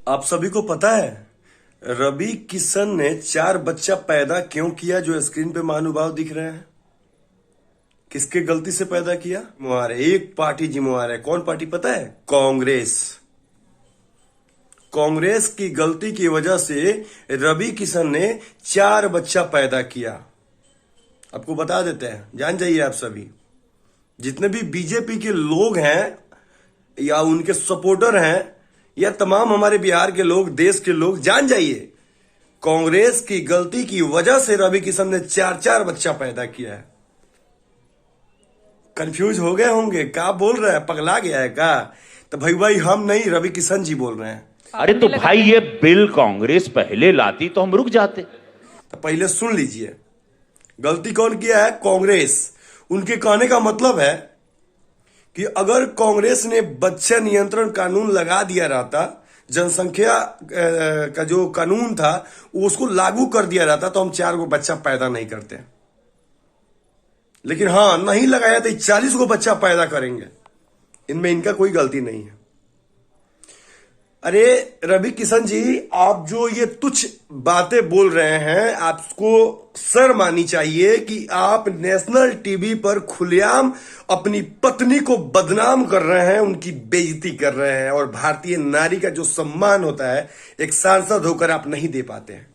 आप सभी को पता है रवि किशन ने 4 बच्चा पैदा क्यों किया जो स्क्रीन पे महानुभाव दिख रहे हैं? किसके गलती से पैदा किया? जिम्मेवार है, एक पार्टी जिम्मेवार है। कौन पार्टी पता है? कांग्रेस। कांग्रेस की गलती की वजह से रवि किशन ने 4 बच्चा पैदा किया। आपको बता देते हैं, जान जाइए आप सभी। जितने भी बीजेपी के लोग हैं या उनके सपोर्टर हैं या तमाम हमारे बिहार के लोग, देश के लोग, जान जाइए कांग्रेस की गलती की वजह से रवि किशन ने 4 बच्चा पैदा किया है। कंफ्यूज हो गए होंगे, क्या बोल रहा है, पगला गया है क्या? तो भाई हम नहीं, रवि किशन जी बोल रहे हैं। अरे तो भाई ये बिल कांग्रेस पहले लाती तो हम रुक जाते। तो पहले सुन लीजिए, गलती कौन किया है? कांग्रेस। उनके कहने का मतलब है कि अगर कांग्रेस ने बच्चा नियंत्रण कानून लगा दिया रहता, जनसंख्या का जो कानून था उसको लागू कर दिया रहता, तो हम 4 गो बच्चा पैदा नहीं करते। लेकिन हाँ, नहीं लगाया तो 40 गो बच्चा पैदा करेंगे। इनमें इनका कोई गलती नहीं है। अरे रवि किशन जी, आप जो ये तुच्छ बातें बोल रहे हैं, आपको शर्म आनी चाहिए कि आप नेशनल टीवी पर खुलेआम अपनी पत्नी को बदनाम कर रहे हैं, उनकी बेइज्जती कर रहे हैं, और भारतीय नारी का जो सम्मान होता है एक सांसद होकर आप नहीं दे पाते हैं।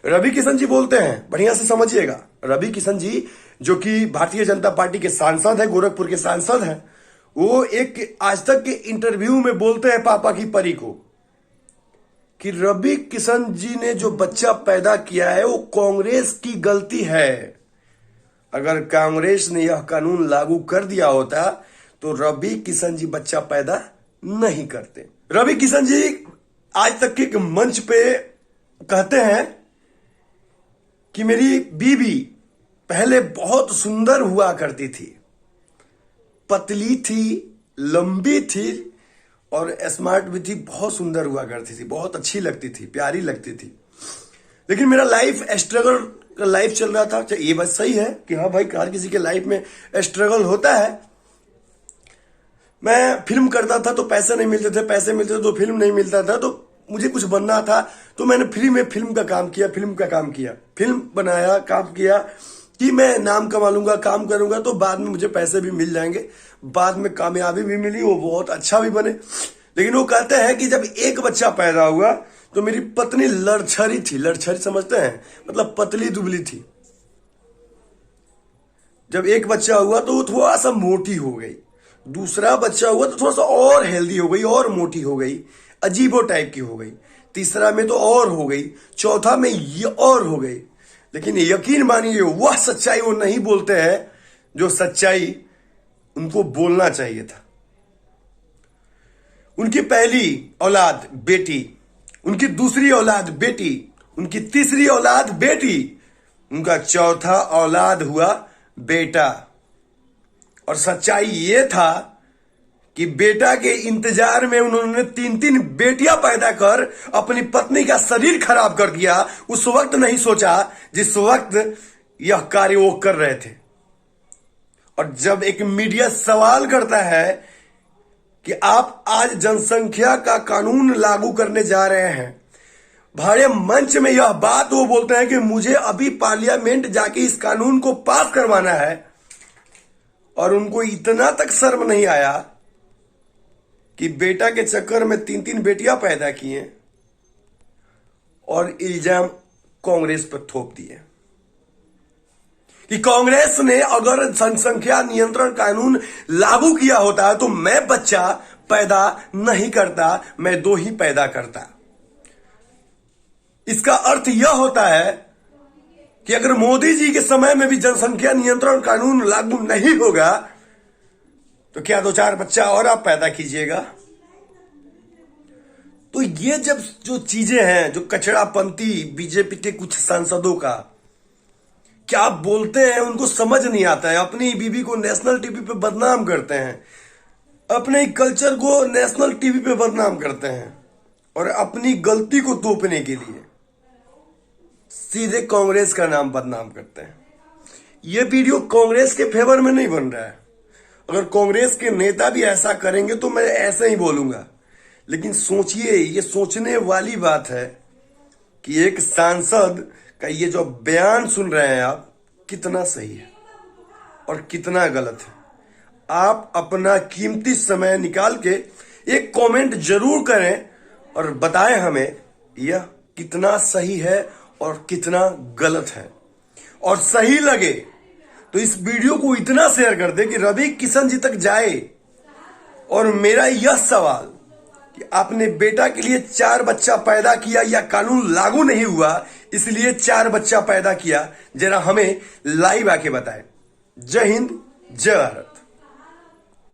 रवि किशन जी बोलते हैं, बढ़िया से समझिएगा, रवि किशन जी जो कि भारतीय जनता पार्टी के सांसद है, गोरखपुर के सांसद हैं, वो एक आज तक के इंटरव्यू में बोलते हैं पापा की परी को कि रवि किशन जी ने जो बच्चा पैदा किया है वो कांग्रेस की गलती है। अगर कांग्रेस ने यह कानून लागू कर दिया होता तो रवि किशन जी बच्चा पैदा नहीं करते। रवि किशन जी आज तक के एक मंच पे कहते हैं कि मेरी बीवी पहले बहुत सुंदर हुआ करती थी, पतली थी, लंबी थी और स्मार्ट भी थी, बहुत सुंदर हुआ करती थी, बहुत अच्छी लगती थी, प्यारी लगती थी। लेकिन मेरा लाइफ स्ट्रगल का लाइफ चल रहा था। ये बात सही है कि हाँ भाई, हर किसी के लाइफ में स्ट्रगल होता है। मैं फिल्म करता था तो पैसे नहीं मिलते थे, पैसे मिलते थे तो फिल्म नहीं मिलता था, तो मुझे कुछ बनना था तो मैंने फ्री में फिल्म का काम किया, फिल्म बनाया, काम किया कि मैं नाम कमा लूंगा, काम करूंगा तो बाद में मुझे पैसे भी मिल जाएंगे। बाद में कामयाबी भी मिली, वो बहुत अच्छा भी बने। लेकिन वो कहते हैं कि जब एक बच्चा पैदा हुआ तो मेरी पत्नी लड़छरी थी। लड़छरी समझते हैं? मतलब पतली दुबली थी। जब एक बच्चा हुआ तो वो थोड़ा सा मोटी हो गई, दूसरा बच्चा हुआ तो थोड़ा सा और हेल्दी हो गई और मोटी हो गई, अजीबो टाइप की हो गई, तीसरा में तो और हो गई, चौथा में ये और हो गई। लेकिन यकीन मानिए वह सच्चाई वो नहीं बोलते हैं जो सच्चाई उनको बोलना चाहिए था। उनकी पहली औलाद बेटी, उनकी दूसरी औलाद बेटी, उनकी तीसरी औलाद बेटी, उनका चौथा औलाद हुआ बेटा। और सच्चाई ये था कि बेटा के इंतजार में उन्होंने 3 बेटियां पैदा कर अपनी पत्नी का शरीर खराब कर दिया। उस वक्त नहीं सोचा जिस वक्त यह कार्य वो कर रहे थे। और जब एक मीडिया सवाल करता है कि आप आज जनसंख्या का कानून लागू करने जा रहे हैं, भाड़े मंच में यह बात वो बोलते हैं कि मुझे अभी पार्लियामेंट जाके इस कानून को पास करवाना है, और उनको इतना तक शर्म नहीं आया कि बेटा के चक्कर में 3 बेटियां पैदा किए और इल्जाम कांग्रेस पर थोप दिए कि कांग्रेस ने अगर जनसंख्या नियंत्रण कानून लागू किया होता तो मैं बच्चा पैदा नहीं करता, मैं 2 ही पैदा करता। इसका अर्थ यह होता है कि अगर मोदी जी के समय में भी जनसंख्या नियंत्रण कानून लागू नहीं होगा तो क्या 2-4 बच्चा और आप पैदा कीजिएगा। तो ये जब जो चीजें हैं, जो कचड़ापंथी बीजेपी के कुछ सांसदों का क्या बोलते हैं, उनको समझ नहीं आता है। अपनी बीबी को नेशनल टीवी पे बदनाम करते हैं, अपने कल्चर को नेशनल टीवी पे बदनाम करते हैं, और अपनी गलती को तोपने के लिए सीधे कांग्रेस का नाम बदनाम करते हैं। ये वीडियो कांग्रेस के फेवर में नहीं बन रहा है। अगर कांग्रेस के नेता भी ऐसा करेंगे तो मैं ऐसे ही बोलूंगा, लेकिन सोचिए, ये सोचने वाली बात है कि एक सांसद का ये जो बयान सुन रहे हैं आप, कितना सही है और कितना गलत है। आप अपना कीमती समय निकाल के एक कमेंट जरूर करें और बताएं हमें यह कितना सही है और कितना गलत है। और सही लगे तो इस वीडियो को इतना शेयर कर दे कि रवि किशन जी तक जाए। और मेरा यह सवाल कि आपने बेटा के लिए 4 बच्चा पैदा किया या कानून लागू नहीं हुआ इसलिए 4 बच्चा पैदा किया, जरा हमें लाइव आके बताएं। जय हिंद, जय भारत।